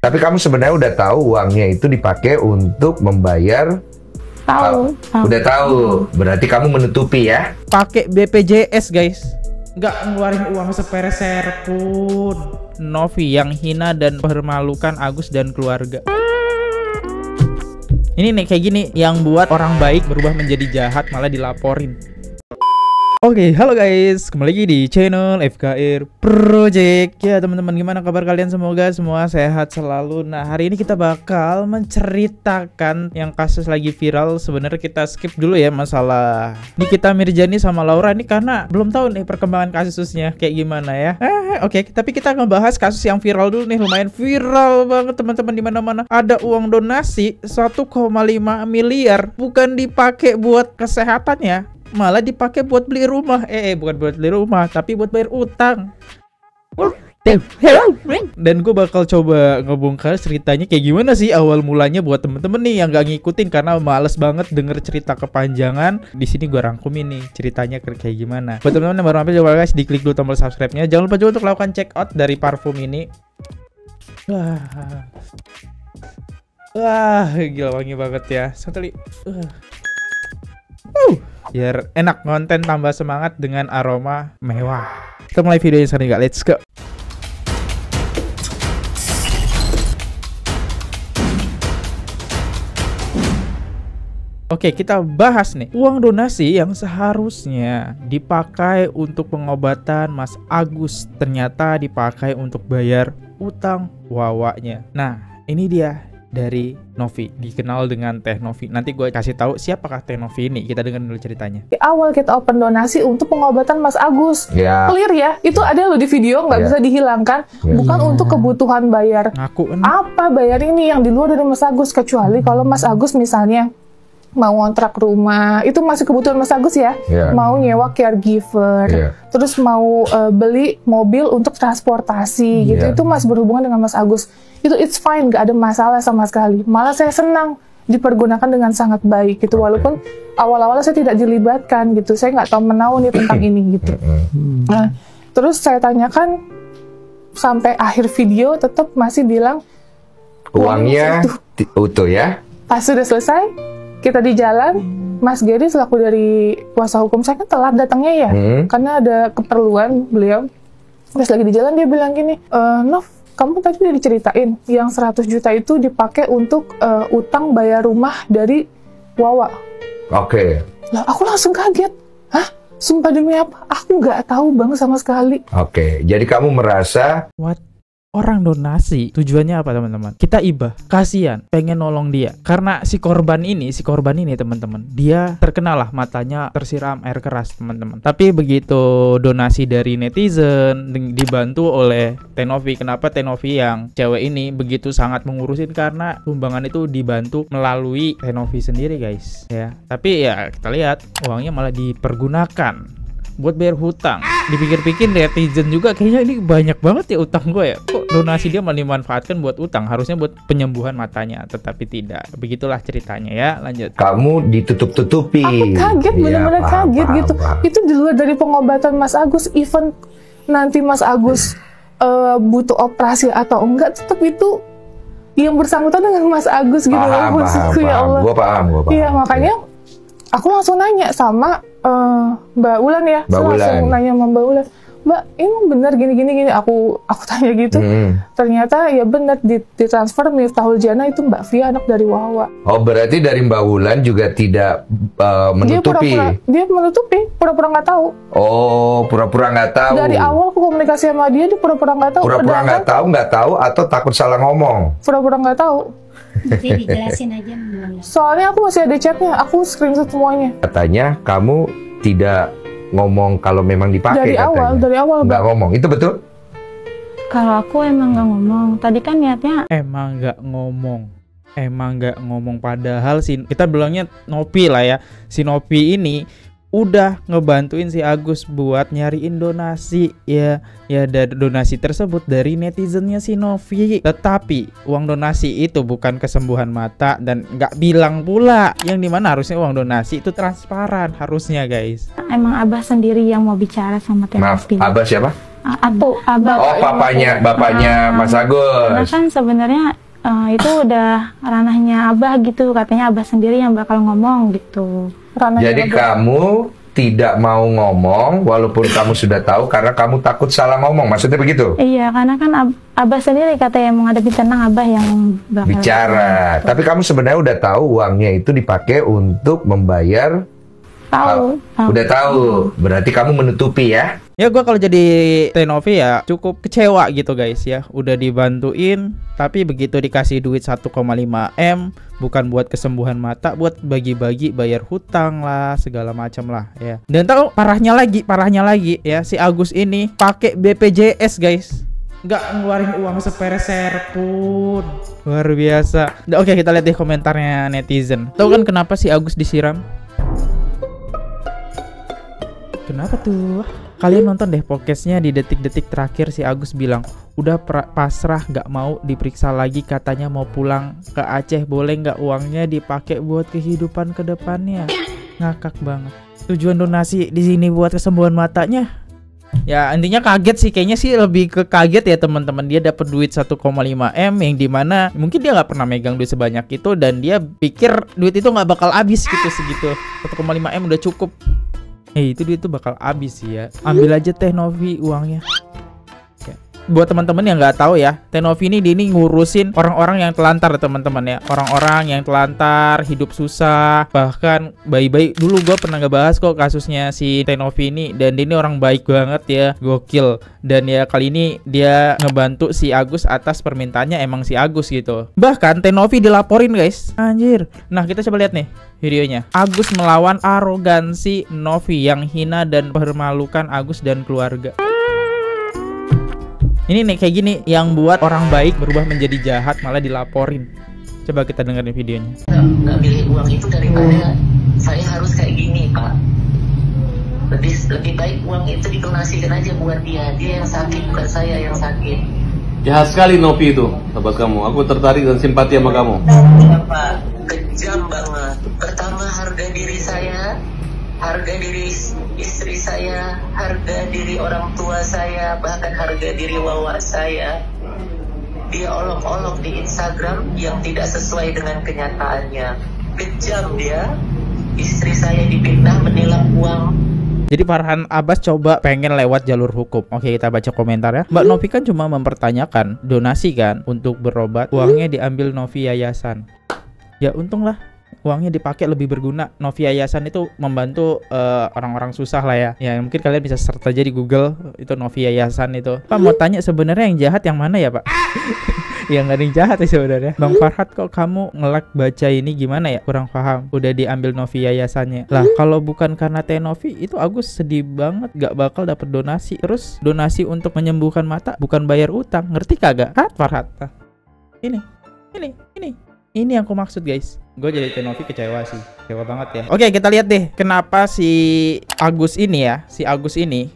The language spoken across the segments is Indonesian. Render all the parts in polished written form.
Tapi kamu sebenarnya udah tahu uangnya itu dipakai untuk membayar. Tahu. Udah tahu. Berarti kamu menutupi ya? Pakai BPJS guys, nggak ngeluarin uang sepeser pun. Novi yang hina dan mempermalukan Agus dan keluarga. Ini nih kayak gini yang buat orang baik berubah menjadi jahat malah dilaporin. Oke, halo guys, kembali lagi di channel FKR Project. Ya teman-teman, gimana kabar kalian? Semoga semua sehat selalu. Nah, hari ini kita bakal menceritakan yang kasus lagi viral. Sebenarnya kita skip dulu ya masalah Nikita Mirzani sama Laura nih, karena belum tahu nih perkembangan kasusnya kayak gimana ya. Oke, tapi kita ngebahas kasus yang viral dulu nih. Lumayan viral banget teman-teman, di mana-mana ada uang donasi 1,5 miliar bukan dipakai buat kesehatannya, malah dipakai buat beli rumah. Bukan buat beli rumah, tapi buat bayar utang. Dan gue bakal coba ngebongkar ceritanya kayak gimana sih awal mulanya buat temen-temen nih yang gak ngikutin karena males banget denger cerita kepanjangan. Di sini gue rangkumin nih ceritanya kayak gimana. Buat temen-temen yang baru mampir, coba guys diklik dulu tombol subscribe-nya. Jangan lupa juga untuk melakukan check out dari parfum ini. Wah, gila wangi banget ya. Satu li. Biar enak konten, tambah semangat dengan aroma mewah. Kita mulai videonya sekarang, let's go. Oke, kita bahas nih uang donasi yang seharusnya dipakai untuk pengobatan Mas Agus, ternyata dipakai untuk bayar utang wawanya. Nah, ini dia dari Novi, dikenal dengan Teh Novi. Nanti gue kasih tahu siapakah Teh Novi ini. Kita dengar dulu ceritanya. Di awal kita open donasi untuk pengobatan Mas Agus. Clear ya, itu ada loh di video, nggak bisa dihilangkan. Bukan untuk kebutuhan bayar. Ngaku apa bayar ini yang di luar dari Mas Agus, kecuali kalau Mas Agus misalnya mau ngontrak rumah, itu masih kebutuhan Mas Agus ya. Mau nyewa caregiver, terus mau beli mobil untuk transportasi gitu, itu masih berhubungan dengan Mas Agus. Itu it's fine, gak ada masalah sama sekali. Malah saya senang dipergunakan dengan sangat baik gitu, walaupun awal-awal saya tidak dilibatkan gitu, saya nggak tahu menahu nih tentang ini gitu. Nah, terus saya tanyakan sampai akhir video tetap masih bilang uangnya utuh ya. Pas sudah selesai, kita di jalan, Mas Gary selaku dari kuasa hukum saya kan telat datangnya ya, karena ada keperluan beliau. Terus lagi di jalan dia bilang gini, Nov, kamu tadi udah diceritain yang 100 juta itu dipakai untuk utang bayar rumah dari Wawa. Oke. Lah aku langsung kaget. Hah? Sumpah demi apa? Aku nggak tahu bang sama sekali. Oke. Jadi kamu merasa what? Orang donasi tujuannya apa teman-teman? Kita ibah, kasihan, pengen nolong dia. Karena si korban ini teman-teman, dia terkenal lah matanya tersiram air keras teman-teman. Tapi begitu donasi dari netizen dibantu oleh Teh Novi. Kenapa Teh Novi yang cewek ini begitu sangat mengurusin? Karena sumbangan itu dibantu melalui Teh Novi sendiri guys ya. Tapi ya kita lihat uangnya malah dipergunakan buat bayar hutang. Dipikir-pikir netizen juga kayaknya ini banyak banget ya utang gue ya. Kok donasi dia malah dimanfaatkan buat utang? Harusnya buat penyembuhan matanya, tetapi tidak. Begitulah ceritanya ya. Lanjut. Kamu ditutup-tutupi. Aku kaget, bener-bener kaget gitu. Itu di luar dari pengobatan Mas Agus. Even nanti Mas Agus butuh operasi atau enggak, tetap itu yang bersangkutan dengan Mas Agus gitu. Maksudku ya Allah. Gue paham. Iya, makanya aku langsung nanya sama Mbak Ulan ya. Langsung nanya sama Mbak Ulan, Mbak, emang benar gini. Aku tanya gitu. Ternyata ya benar, ditransfer Miftahul Jana itu Mbak Via, anak dari Wawa. Oh, berarti dari Mbak Ulan juga tidak menutupi. Dia menutupi, pura-pura nggak tahu. Oh, pura-pura nggak tahu. Dari awal aku komunikasi sama dia pura-pura nggak tahu. Pura-pura nggak tahu atau takut salah ngomong? Pura-pura nggak tahu. Jadi dijelasin aja. Soalnya aku masih ada chatnya, aku screenshot semuanya. Katanya kamu tidak ngomong kalau memang dipakai. Dari awal nggak ngomong, itu betul? Kalau aku emang nggak ngomong. Tadi kan niatnya Emang nggak ngomong padahal kita bilangnya Nopi lah ya. Si Nopi ini udah ngebantuin si Agus buat nyariin donasi ya dari donasi tersebut dari netizennya si Novi. Tetapi uang donasi itu bukan kesembuhan mata dan nggak bilang pula, yang dimana harusnya uang donasi itu transparan harusnya guys. emang Abah sendiri yang mau bicara sama Teh Maaf, Novi. Abah siapa? Abah. Oh, bapaknya Mas Agus. Karena kan sebenarnya itu udah ranahnya Abah gitu, katanya Abah sendiri yang bakal ngomong gitu. Jadi kamu tidak mau ngomong walaupun kamu sudah tahu karena kamu takut salah ngomong, maksudnya begitu? Iya, karena kan Abah sendiri katanya mau ngadepin, tenang Abah yang bakal bicara. Gitu. Tapi kamu sebenarnya udah tahu uangnya itu dipakai untuk membayar. Tahu. Udah tahu. Berarti kamu menutupi ya? Ya gue kalau jadi Tenovi ya cukup kecewa gitu guys ya. Udah dibantuin tapi begitu dikasih duit 1,5 M bukan buat kesembuhan mata, buat bagi-bagi bayar hutang lah, segala macam lah ya. Dan tahu parahnya lagi ya, si Agus ini pakai BPJS guys. Nggak ngeluarin uang sepeser pun. Luar biasa. Oke, kita lihat deh komentarnya netizen. Tahu kan kenapa si Agus disiram? Kenapa tuh? Kalian nonton deh podcastnya, di detik-detik terakhir si Agus bilang udah pasrah, gak mau diperiksa lagi, katanya mau pulang ke Aceh, boleh gak uangnya dipakai buat kehidupan kedepannya. Ngakak banget. Tujuan donasi di sini buat kesembuhan matanya. Ya intinya kaget sih, kayaknya sih lebih ke kaget ya teman-teman. Dia dapat duit 1,5 M yang dimana mungkin dia nggak pernah megang duit sebanyak itu dan dia pikir duit itu nggak bakal habis gitu segitu. 1,5 M udah cukup. Itu duit itu bakal habis sih ya. Ambil aja Tenovi uangnya. Ya. Buat teman-teman yang nggak tahu ya, Tenovi ini ngurusin orang-orang yang telantar teman-teman ya. Orang-orang yang telantar, hidup susah, bahkan bayi-bayi. Dulu gue pernah ngebahas kok kasusnya si Tenovi ini, dan dia ini orang baik banget ya, gokil. Dan ya kali ini dia ngebantu si Agus atas permintaannya emang si Agus gitu. Bahkan Tenovi dilaporin guys, anjir. Nah kita coba lihat nih videonya. Agus melawan arogansi Novi yang hina dan mempermalukan Agus dan keluarga. Ini nih kayak gini yang buat orang baik berubah menjadi jahat malah dilaporin. Coba kita dengerin videonya. Nggak milih uang itu daripada saya harus kayak gini Pak. Lebih baik uang itu didonasikan aja buat dia yang sakit, bukan saya yang sakit. Jahat sekali Novi itu, sahabat kamu. Aku tertarik dan simpati sama kamu. Pak, kejam banget. Pertama harga diri saya, harga diri istri saya, harga diri orang tua saya, bahkan harga diri wawa saya. Dia olok-olok di Instagram yang tidak sesuai dengan kenyataannya. Kejam dia. Istri saya dipindah menilang uang. Jadi Farhan Abbas coba pengen lewat jalur hukum. Oke, kita baca komentar ya. Mbak Novi kan cuma mempertanyakan donasi kan untuk berobat. Uangnya diambil Novi Yayasan. Ya untunglah uangnya dipakai lebih berguna. Novi Yayasan itu membantu orang-orang susah lah ya. Ya mungkin kalian bisa search aja di Google itu Novi Yayasan itu. Pak mau tanya sebenarnya yang jahat yang mana ya Pak? Ya nggak ada yang jahat sih sebenarnya. Bang Farhad kok kamu ngelak baca ini gimana ya? Kurang paham. Udah diambil Novi Yayasannya. Lah kalau bukan karena Tenovi itu Agus sedih banget gak bakal dapet donasi. Terus donasi untuk menyembuhkan mata bukan bayar utang. Ngerti kagak? Farhad. Nah, ini yang aku maksud guys. Gue jadi Tenovi kecewa sih. Kecewa banget ya. Oke, kita lihat deh kenapa si Agus ini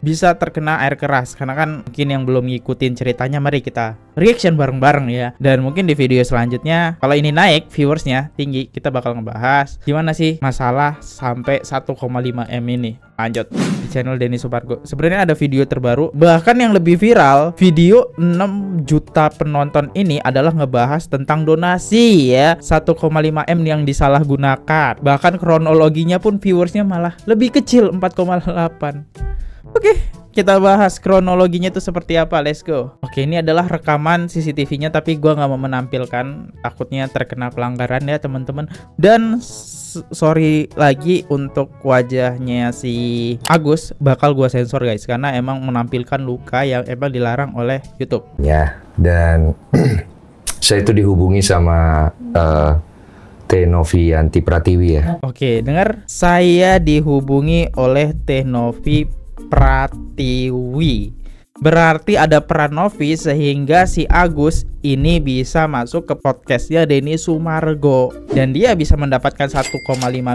bisa terkena air keras. Karena kan mungkin yang belum ngikutin ceritanya, mari kita reaction bareng-bareng ya. Dan mungkin di video selanjutnya kalau ini naik viewersnya tinggi, kita bakal ngebahas gimana sih masalah sampai 1,5 M ini. Lanjut di channel Denny Supargo. Sebenarnya ada video terbaru, bahkan yang lebih viral, video 6 juta penonton ini adalah ngebahas tentang donasi ya. 1,5 M yang disalahgunakan. Bahkan kronologinya pun viewersnya malah lebih kecil, 4,8. Oke, kita bahas kronologinya itu seperti apa. Let's go. Oke, ini adalah rekaman CCTV-nya, tapi gua nggak mau menampilkan, takutnya terkena pelanggaran ya teman-teman. Dan sorry lagi untuk wajahnya si Agus, bakal gua sensor guys, karena emang menampilkan luka yang emang dilarang oleh YouTube. Ya, dan saya itu dihubungi sama Tenovi Yanti Pratiwi ya. Oke, dengar, saya dihubungi oleh Tenovi Pratiwi. Berarti ada peran Novi sehingga si Agus ini bisa masuk ke podcastnya Denny Sumargo dan dia bisa mendapatkan 1,5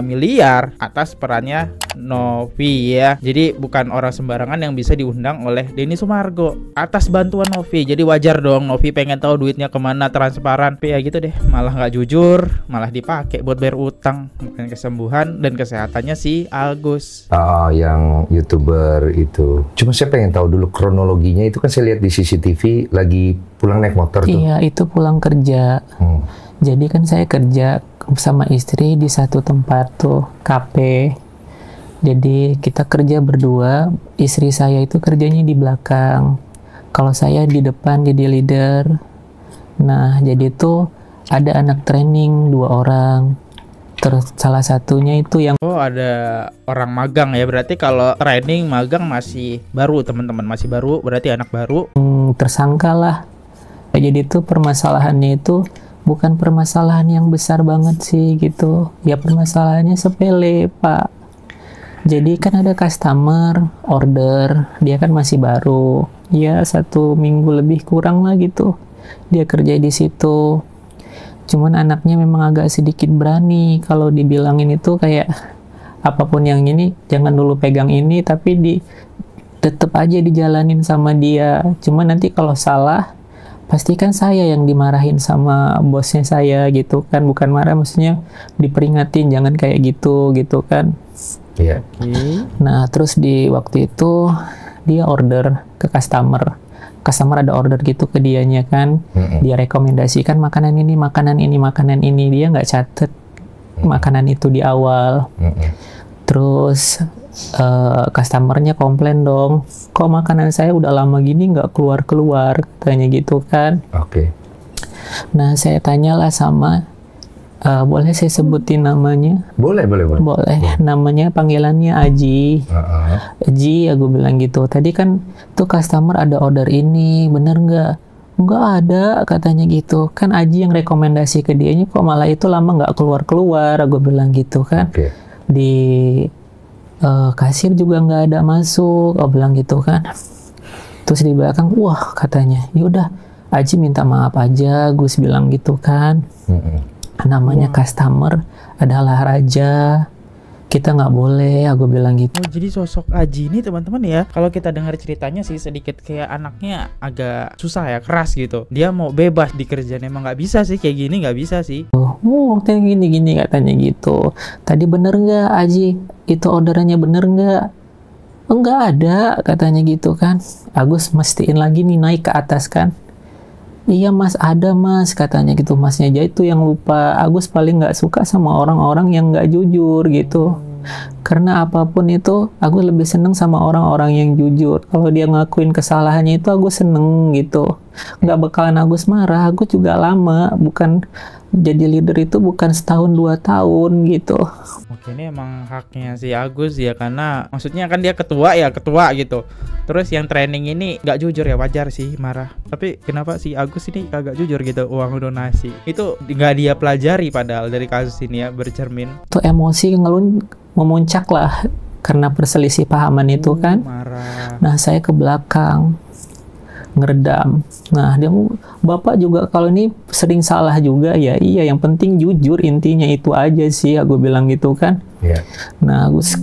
miliar atas perannya Novi ya. Jadi bukan orang sembarangan yang bisa diundang oleh Denny Sumargo atas bantuan Novi. Jadi wajar dong Novi pengen tahu duitnya kemana, transparan. Tapi ya gitu deh, malah nggak jujur, malah dipakai buat bayar utang, bukan kesembuhan dan kesehatannya si Agus. Yang YouTuber itu. Cuma saya pengen tahu dulu kronologinya. Itu kan saya lihat di CCTV lagi pulang naik motor tuh. Iya, itu pulang kerja. Jadi kan saya kerja sama istri di satu tempat tuh, kafe. Jadi kita kerja berdua, istri saya itu kerjanya di belakang. Kalau saya di depan jadi leader. Nah, jadi tuh ada anak training 2 orang. Terus salah satunya itu yang ada orang magang ya. Berarti kalau training magang masih baru, teman-teman, masih baru, berarti anak baru. Tersangka lah. Jadi tuh permasalahannya itu bukan permasalahan yang besar banget sih gitu. Ya permasalahannya sepele, Pak. Jadi kan ada customer order, dia kan masih baru. Ya 1 minggu lebih kurang lah gitu. Dia kerja di situ. Cuman anaknya memang agak sedikit berani kalau dibilangin itu kayak apapun yang ini jangan dulu pegang ini, tapi tetep aja dijalanin sama dia. Cuman nanti kalau salah pasti kan saya yang dimarahin sama bosnya saya gitu kan, bukan marah, maksudnya diperingatin jangan kayak gitu kan. Iya. Nah terus di waktu itu dia order ke customer ada order gitu ke dianya kan. Dia rekomendasikan makanan ini, dia nggak catet makanan itu di awal. Terus customernya komplain dong, kok makanan saya udah lama gini nggak keluar katanya gitu kan. Oke. Nah saya tanyalah sama boleh saya sebutin namanya? Boleh. Namanya panggilannya Aji. Aji, aku bilang gitu. Tadi kan tuh customer ada order ini, bener nggak? Nggak ada katanya gitu. Kan Aji yang rekomendasi ke dianya, kok malah itu lama nggak keluar. Aku bilang gitu kan. Okay. Di kasir juga nggak ada masuk. Aku bilang gitu kan. Terus di belakang, wah katanya, yaudah Aji minta maaf aja. Gus bilang gitu kan. Namanya customer adalah raja, kita nggak boleh, aku bilang gitu. Jadi sosok Aji ini teman-teman ya, kalau kita dengar ceritanya sih sedikit kayak anaknya agak susah ya, keras gitu. Dia mau bebas di kerjaan, emang nggak bisa sih kayak gini, nggak bisa sih. Kayak gini katanya gitu. Tadi bener nggak Aji, itu orderannya bener nggak? Enggak ada katanya gitu kan. Agus mestiin lagi nih naik ke atas kan. Iya mas, ada mas katanya gitu. Masnya aja itu yang lupa. Agus paling nggak suka sama orang-orang yang nggak jujur gitu. Karena apapun itu Agus lebih seneng sama orang-orang yang jujur. Kalau dia ngakuin kesalahannya itu Agus seneng gitu. Nggak bakalan Agus marah. Agus juga lama, bukan jadi leader itu bukan 1-2 tahun gitu. Oke, ini emang haknya si Agus ya, karena maksudnya kan dia ketua gitu. Terus yang training ini nggak jujur ya, wajar sih marah. Tapi kenapa si Agus ini kagak jujur gitu uang donasi? Itu nggak dia pelajari padahal dari kasus ini ya, bercermin. Tuh emosi memuncak lah karena perselisih pahaman itu kan. Marah. Nah saya ke belakang ngeredam. Nah dia bapak juga kalau ini sering salah juga ya. Iya yang penting jujur, intinya itu aja sih aku bilang gitu kan. Yeah. Nah Agus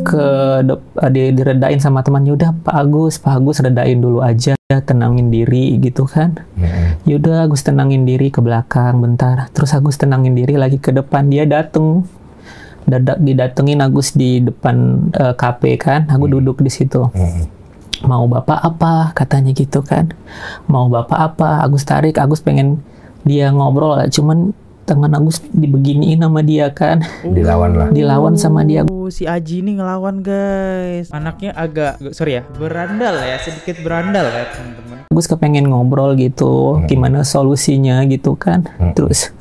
diredain sama temannya, udah Pak Agus redain dulu aja, tenangin diri gitu kan. Yaudah Agus tenangin diri ke belakang bentar, terus Agus tenangin diri lagi ke depan. Dia dateng, didatengin Agus di depan KP kan. Aku duduk di situ. Mau bapak apa katanya gitu kan. Mau bapak apa? Agus tarik, Agus pengen dia ngobrol, cuman tangan Agus dibeginiin sama dia kan. Dilawan sama dia. Si Aji ini ngelawan guys. Anaknya agak berandal ya, sedikit berandal ya teman-teman. Agus kepengen ngobrol gitu, gimana solusinya gitu kan. Terus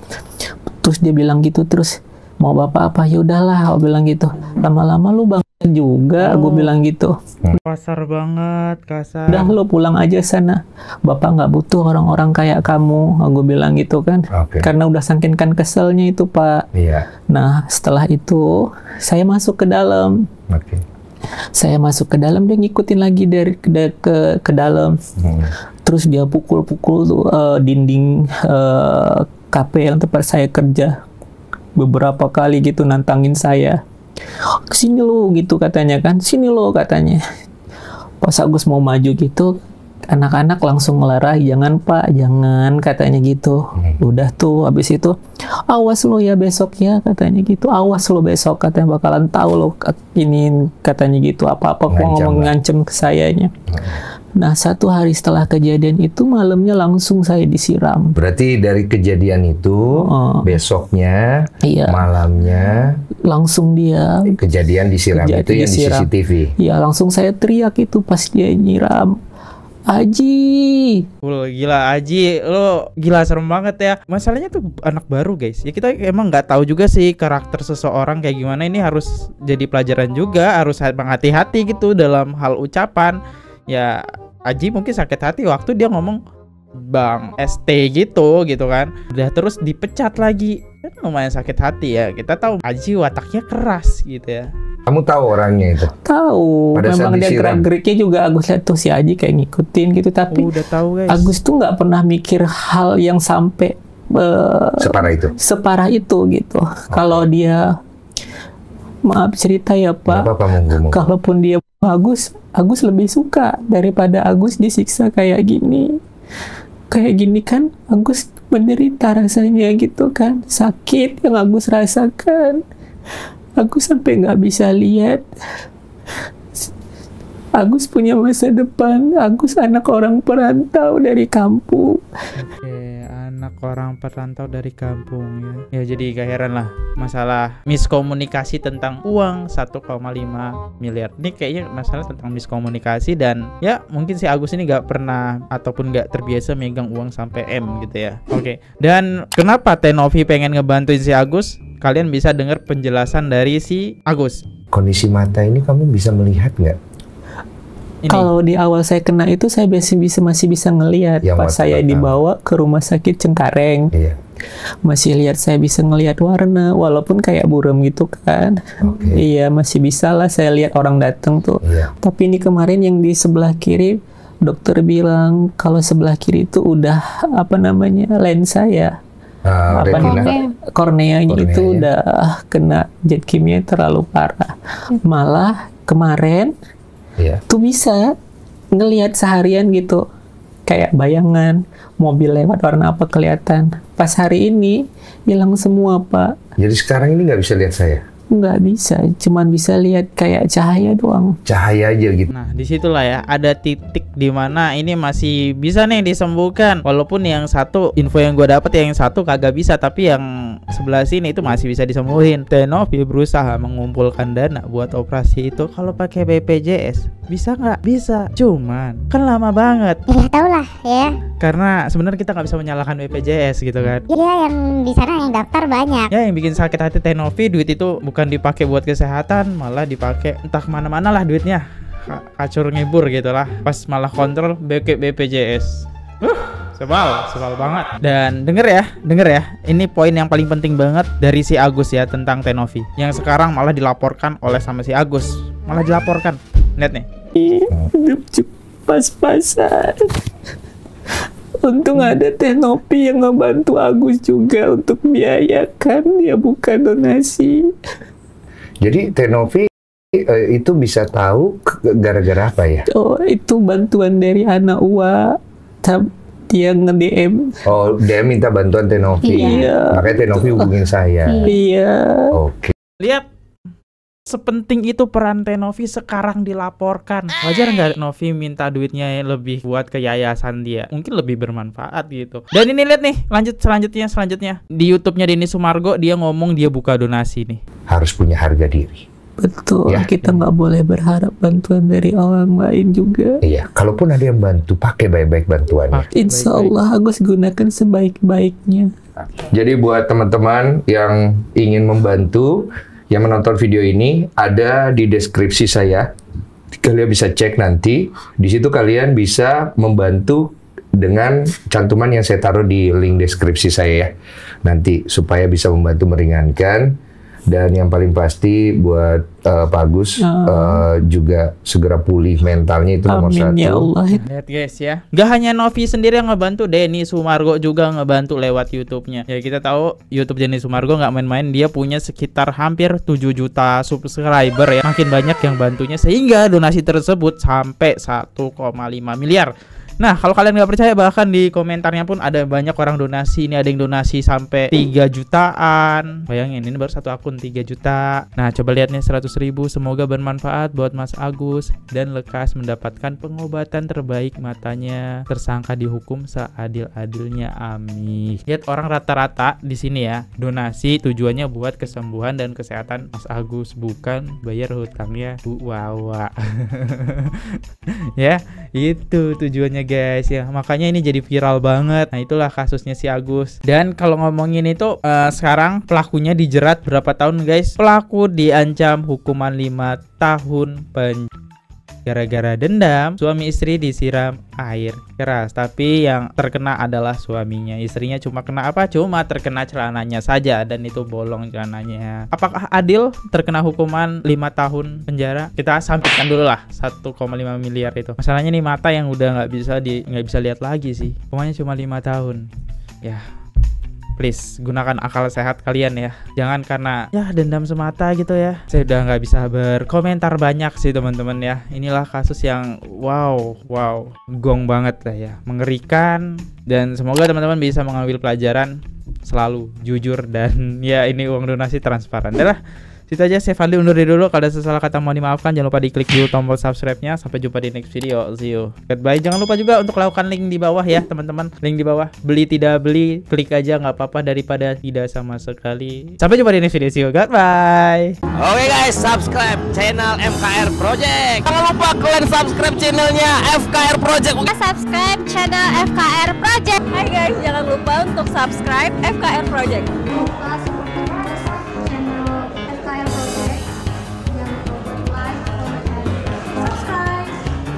dia bilang gitu, terus mau bapak apa? Ya udahlah, aku bilang gitu. Lama-lama lu bang juga, gue bilang gitu. Kasar banget, kasar. Udah lo pulang aja sana, bapak nggak butuh orang-orang kayak kamu, gue bilang gitu kan. Karena udah saking kan keselnya itu pak. Nah setelah itu saya masuk ke dalam. Saya masuk ke dalam, dia ngikutin lagi ke dalam. Terus dia pukul-pukul tuh dinding kafe yang tempat saya kerja. Beberapa kali gitu nantangin saya. Kesini lo gitu katanya kan. Sini lo katanya. Pas Agus mau maju gitu, anak-anak langsung ngelarai, jangan Pak, jangan katanya gitu. Udah tuh habis itu, awas lo ya besok ya katanya gitu. Awas lo besok katanya bakalan tahu lo ini katanya gitu. Apa-apa kok ngomong ngancem ke sayanya. Nah, 1 hari setelah kejadian itu malamnya langsung saya disiram. Berarti dari kejadian itu besoknya, malamnya langsung dia kejadian disiram itu yang di CCTV. Ya, langsung saya teriak itu pas dia nyiram. Aji. Gila Aji, lo gila serem banget ya. Masalahnya tuh anak baru guys. Ya kita emang nggak tahu juga sih karakter seseorang kayak gimana. Ini harus jadi pelajaran juga, harus hati-hati gitu dalam hal ucapan. Ya Aji mungkin sakit hati waktu dia ngomong Bang ST gitu kan. Udah terus dipecat lagi. Kan lumayan sakit hati ya. Kita tahu Aji wataknya keras gitu ya. Kamu tahu orangnya itu? Tahu. Memang dia gerak-geriknya juga Agus lihat tuh si Aji kayak ngikutin gitu. Tapi udah tahu guys. Agus tuh nggak pernah mikir hal yang sampai separah itu gitu. Kalau dia maaf cerita ya Pak. Kalaupun dia Agus lebih suka daripada Agus disiksa kayak gini. Kayak gini kan Agus menderita rasanya gitu kan. Sakit yang Agus rasakan. Agus sampai nggak bisa lihat. Agus punya masa depan. Agus anak orang perantau dari kampung. Oke, anak orang perantau dari kampung ya. Ya jadi gak heran lah masalah miskomunikasi tentang uang 1,5 miliar. Ini kayaknya masalah tentang miskomunikasi dan ya mungkin si Agus ini gak pernah ataupun gak terbiasa megang uang sampai M gitu ya. Oke. Dan kenapa Teh Novi pengen ngebantuin si Agus? Kalian bisa dengar penjelasan dari si Agus. Kondisi mata ini kamu bisa melihat nggak? Kalau di awal saya kena itu saya masih bisa ngelihat pas saya dibawa ke rumah sakit Cengkareng. Masih lihat, saya bisa ngelihat warna walaupun kayak buram gitu kan. Iya, masih bisa lah saya lihat orang datang tuh. Tapi ini kemarin yang di sebelah kiri dokter bilang kalau sebelah kiri itu udah lensa ya. Korneanya itu udah kena zat kimia terlalu parah. Malah kemarin tuh bisa ngelihat seharian gitu kayak bayangan mobil lewat warna apa kelihatan. Pas hari ini hilang semua Pak. Jadi sekarang ini nggak bisa lihat saya? Nggak bisa, cuman bisa lihat kayak cahaya doang. Cahaya aja gitu. Nah disitulah ya ada titik di mana ini masih bisa nih disembuhkan. Walaupun yang satu info yang gue dapet yang satu kagak bisa, tapi yang sebelah sini itu masih bisa disembuhin. Teh Novi berusaha mengumpulkan dana buat operasi itu. Kalau pakai BPJS bisa nggak? Bisa. Cuman kan lama banget. Ya tau lah ya. Karena sebenarnya kita nggak bisa menyalahkan BPJS gitu kan. Iya, yang di sana yang daftar banyak. Ya yang bikin sakit hati Teh Novi, duit itu bukan dipakai buat kesehatan, malah dipakai entah kemana-mana lah duitnya. Kacur ngibur gitu lah. Pas malah kontrol BPJS. Sebal banget. Dan denger ya, ini poin yang paling penting banget dari si Agus ya tentang Teh Novi. Yang sekarang malah dilaporkan oleh sama si Agus. Malah dilaporkan. Lihat nih. Hidup pas-pasan. Untung ada Teh Novi yang ngebantu Agus juga untuk biayakan, dia bukan donasi. Jadi Teh Novi itu bisa tahu gara-gara apa ya? Oh, itu bantuan dari anak Uwa. Dia nge-DM. Oh, dia minta bantuan Teh Novi. Iya. Makanya Teh Novi hubungin saya. Iya. Oke. Lihat. Sepenting itu peran Teh Novi sekarang dilaporkan. Wajar nggak Novi minta duitnya lebih buat ke yayasan dia? Mungkin lebih bermanfaat gitu. Dan ini lihat nih, selanjutnya di YouTube-nya Denny Sumargo dia ngomong dia buka donasi nih. Harus punya harga diri. Betul. Ya. Kita nggak boleh berharap bantuan dari orang lain juga. Iya. Kalaupun ada yang bantu, pakai baik-baik bantuannya. Insya Allah Agus gunakan sebaik-baiknya. Jadi buat teman-teman yang ingin membantu, yang menonton video ini ada di deskripsi saya. Kalian bisa cek nanti. Di situ kalian bisa membantu dengan cantuman yang saya taruh di link deskripsi saya ya. Nanti supaya bisa membantu meringankan Dan yang paling pasti buat Pak Agus juga segera pulih mentalnya, itu nomor satu. Ya Allah. Lihat guys ya, nggak hanya Novi sendiri yang ngebantu, Denny Sumargo juga ngebantu lewat YouTube-nya. Ya kita tahu YouTube Denny Sumargo nggak main-main, dia punya sekitar hampir 7 juta subscriber ya. Makin banyak yang bantunya sehingga donasi tersebut sampai 1,5 miliar. Nah, kalau kalian nggak percaya, bahkan di komentarnya pun ada banyak orang donasi. Ini ada yang donasi sampai 3 jutaan. Bayangin, ini baru satu akun 3 juta. Nah, coba lihat nih 100.000. Semoga bermanfaat buat Mas Agus dan lekas mendapatkan pengobatan terbaik matanya. Tersangka dihukum seadil-adilnya. Amin. Lihat orang rata-rata di sini ya, donasi tujuannya buat kesembuhan dan kesehatan Mas Agus, bukan bayar hutangnya Bu Wawa. Ya, itu tujuannya guys ya, makanya ini jadi viral banget. Nah itulah kasusnya si Agus. Dan kalau ngomongin itu sekarang pelakunya dijerat berapa tahun guys? Pelaku diancam hukuman 5 tahun penjara gara-gara dendam. Suami istri disiram air keras, tapi yang terkena adalah suaminya. Istrinya cuma kena apa? Cuma terkena celananya saja, dan itu bolong celananya. Apakah adil terkena hukuman 5 tahun penjara? Kita sampaikan dulu lah 1,5 miliar itu. Masalahnya nih mata yang udah nggak bisa lihat lagi sih. Hukumannya cuma 5 tahun. Ya, please gunakan akal sehat kalian ya. Jangan karena ya dendam semata gitu ya. Saya udah nggak bisa berkomentar banyak sih teman-teman ya. Inilah kasus yang wow gong banget lah ya, mengerikan. Dan semoga teman-teman bisa mengambil pelajaran, selalu jujur, dan ya ini uang donasi transparan. Dah, situ aja. Saya Fadli undur diri dulu. Kalau ada salah kata mohon dimaafkan. Jangan lupa diklik dulu tombol subscribe-nya. Sampai jumpa di next video. See you. Goodbye. Jangan lupa juga untuk lakukan link di bawah ya teman-teman. Link di bawah. Beli tidak beli, klik aja nggak apa-apa daripada tidak sama sekali. Sampai jumpa di next video. See you. Goodbye. Oke guys, subscribe channel FKR Project. Jangan lupa kalian subscribe channelnya FKR Project. Subscribe channel FKR Project. Hai guys, jangan lupa untuk subscribe FKR Project.